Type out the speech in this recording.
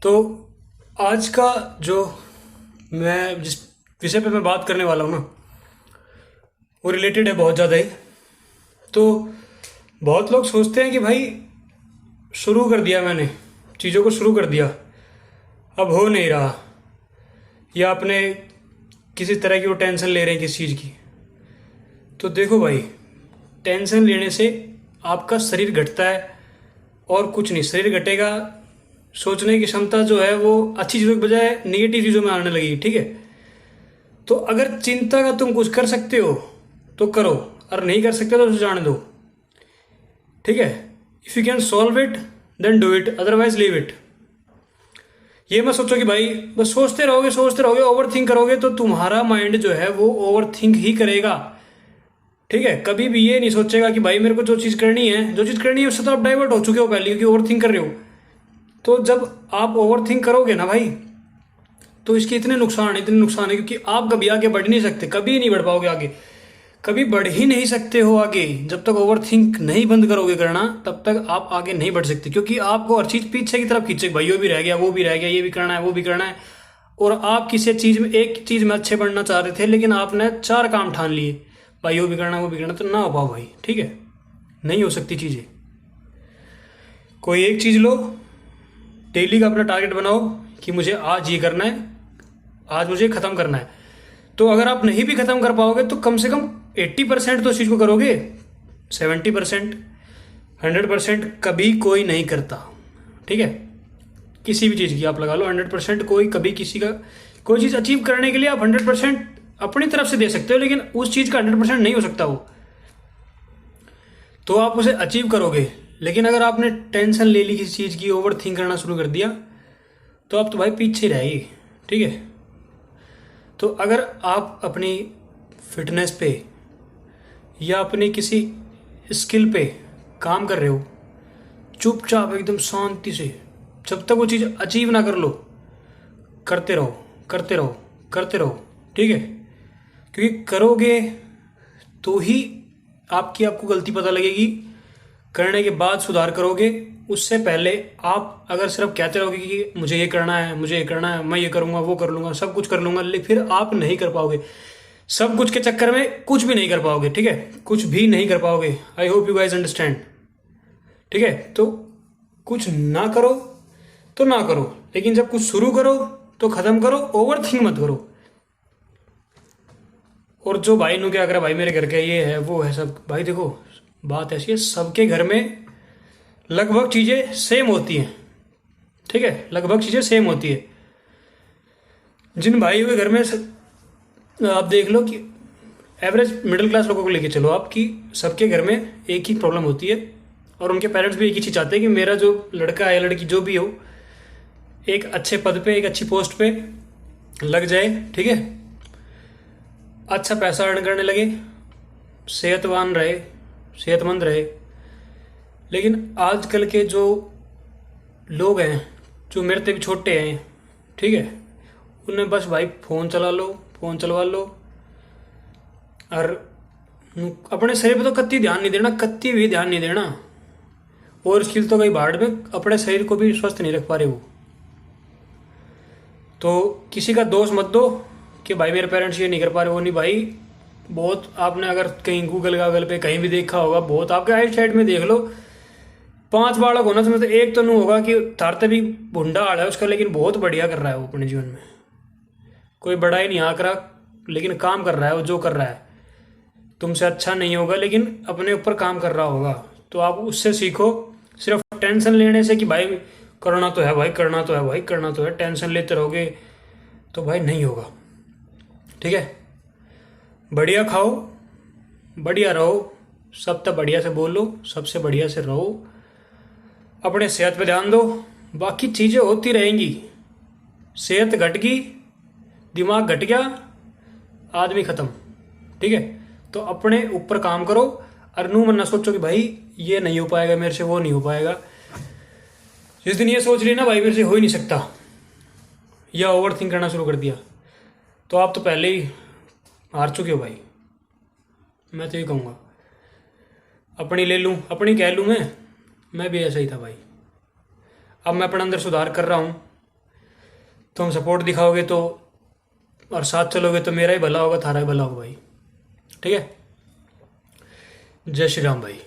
तो आज का जो मैं जिस विषय पे मैं बात करने वाला हूँ ना, वो रिलेटेड है बहुत ज़्यादा ही। तो बहुत लोग सोचते हैं कि भाई शुरू कर दिया मैंने, चीज़ों को शुरू कर दिया, अब हो नहीं रहा, या अपने किसी तरह की वो टेंशन ले रहे हैं किसी चीज़ की। तो देखो भाई, टेंशन लेने से आपका शरीर घटता है और कुछ नहीं। शरीर घटेगा, सोचने की क्षमता जो है वो अच्छी चीज़ों के बजाय निगेटिव चीज़ों में आने लगी। ठीक है, तो अगर चिंता का तुम कुछ कर सकते हो तो करो, और नहीं कर सकते तो उसे जाने दो। ठीक है, if you can solve it then do it, otherwise leave it. ये मत सोचो कि भाई बस सोचते रहोगे, ओवर थिंक करोगे तो तुम्हारा माइंड जो है वो ओवर थिंक ही करेगा। ठीक है, कभी भी ये नहीं सोचेगा कि भाई मेरे को जो चीज़ करनी है उससे तो आप डाइवर्ट हो चुके हो पहले, क्योंकि ओवर थिंक कर रहे हो। तो जब आप ओवर थिंक करोगे ना भाई, तो इसके इतने नुकसान है, क्योंकि आप कभी आगे बढ़ नहीं सकते, कभी नहीं बढ़ पाओगे आगे, कभी बढ़ ही नहीं सकते हो आगे। जब तक ओवर थिंक नहीं बंद करोगे करना, तब तक आप आगे नहीं बढ़ सकते, क्योंकि आपको हर चीज़ पीछे की तरफ खींचे, भाई ये भी रह गया, वो भी रह गया, ये भी करना है, वो भी करना है। और आप किसी चीज़ में, एक चीज़ में अच्छे बढ़ना चाह रहे थे, लेकिन आपने 4 काम ठान लिए, भाई वो भी करना, वो भी करना, तो ना हो पाओ भाई। ठीक है, नहीं हो सकती चीज़ें। कोई एक चीज़ लो, डेली का अपना टारगेट बनाओ कि मुझे आज ये करना है, आज मुझे ख़त्म करना है। तो अगर आप नहीं भी ख़त्म कर पाओगे तो कम से कम 80% तो इस चीज़ को करोगे। 70%, 100% कभी कोई नहीं करता। ठीक है, किसी भी चीज़ की आप लगा लो 100%, कोई कभी किसी का कोई चीज़ अचीव करने के लिए आप 100% अपनी तरफ से दे सकते हो, लेकिन उस चीज़ का 100% नहीं हो सकता वो। तो आप उसे अचीव करोगे, लेकिन अगर आपने टेंशन ले ली किसी चीज़ की, ओवर थिंक करना शुरू कर दिया, तो आप तो भाई पीछे रहेगी। ठीक है, तो अगर आप अपनी फिटनेस पे या अपनी किसी स्किल पे काम कर रहे हो, चुपचाप एकदम शांति से, जब तक वो चीज़ अचीव ना कर लो, करते रहो, करते रहो, करते रहो। ठीक है, क्योंकि करोगे तो ही आपको गलती पता लगेगी, करने के बाद सुधार करोगे। उससे पहले आप अगर सिर्फ कहते रहोगे कि मुझे ये करना है, मुझे ये करना है, मैं ये करूँगा, वो कर लूँगा, सब कुछ कर लूँगा, लेकिन फिर आप नहीं कर पाओगे। सब कुछ के चक्कर में कुछ भी नहीं कर पाओगे। ठीक है, कुछ भी नहीं कर पाओगे। I hope you guys understand. ठीक है, तो कुछ ना करो तो ना करो, लेकिन जब कुछ शुरू करो तो ख़त्म करो, ओवर थिंक मत करो। और जो भाई नु क्या करा, भाई मेरे घर के ये है वो है सब, भाई देखो बात ऐसी है, सबके घर में लगभग चीज़ें सेम होती हैं। ठीक है, लगभग चीज़ें सेम होती है। जिन भाई हुए घर में आप देख लो कि एवरेज मिडिल क्लास लोगों को लेके चलो आप, कि सबके घर में एक ही प्रॉब्लम होती है, और उनके पेरेंट्स भी एक ही चीज़ चाहते हैं कि मेरा जो लड़का है या लड़की जो भी हो, एक अच्छे पद पे, एक अच्छी पोस्ट पे लग जाए। ठीक है, अच्छा पैसा अर्न करने लगे, सेहतवान रहे, सेहतमंद रहे। लेकिन आजकल के जो लोग हैं, जो मेरे से भी छोटे हैं, ठीक है, उन्हें बस भाई फ़ोन चला लो, फ़ोन चलवा लो, और अपने शरीर पे तो कत्ती ध्यान नहीं देना, कत्ती भी ध्यान नहीं देना। और स्किल तो कई भाड़ में अपने शरीर को भी स्वस्थ नहीं रख पा रहे वो। तो किसी का दोष मत दो कि भाई मेरे पेरेंट्स ये नहीं कर पा रहे, वो नहीं भाई। बहुत आपने अगर कहीं गूगल पे कहीं भी देखा होगा, बहुत आपके आइट साइड में देख लो, 5 बालक होना चाहिए तो एक तो नहीं होगा कि तारते भी भुंडा आड़ा है उसका, लेकिन बहुत बढ़िया कर रहा है वो अपने जीवन में। कोई बड़ा ही नहीं आंक रहा, लेकिन काम कर रहा है वो, जो कर रहा है तुमसे अच्छा नहीं होगा, लेकिन अपने ऊपर काम कर रहा होगा। तो आप उससे सीखो। सिर्फ टेंशन लेने से कि भाई करना तो है, भाई करना तो है, भाई करना तो है, टेंशन लेते रहोगे तो भाई नहीं होगा। ठीक है, बढ़िया खाओ, बढ़िया रहो, सब तक बढ़िया से बोलो, सबसे बढ़िया से रहो, अपने सेहत पे ध्यान दो, बाकी चीज़ें होती रहेंगी। सेहत घट गई, दिमाग घट गया, आदमी ख़त्म। ठीक है, तो अपने ऊपर काम करो, और नू मन ना सोचो कि भाई ये नहीं हो पाएगा मेरे से, वो नहीं हो पाएगा। जिस दिन ये सोच रही ना भाई मेरे से हो ही नहीं सकता, या ओवर थिंक करना शुरू कर दिया, तो आप तो पहले ही हार चुके हो भाई। मैं तो ये कहूँगा, अपनी ले लूँ, अपनी कह लूँ मैं भी ऐसा ही था भाई। अब मैं अपने अंदर सुधार कर रहा हूँ, तुम सपोर्ट दिखाओगे तो और साथ चलोगे तो मेरा ही भला होगा, थारा ही भला होगा भाई। ठीक है, जय श्री राम भाई।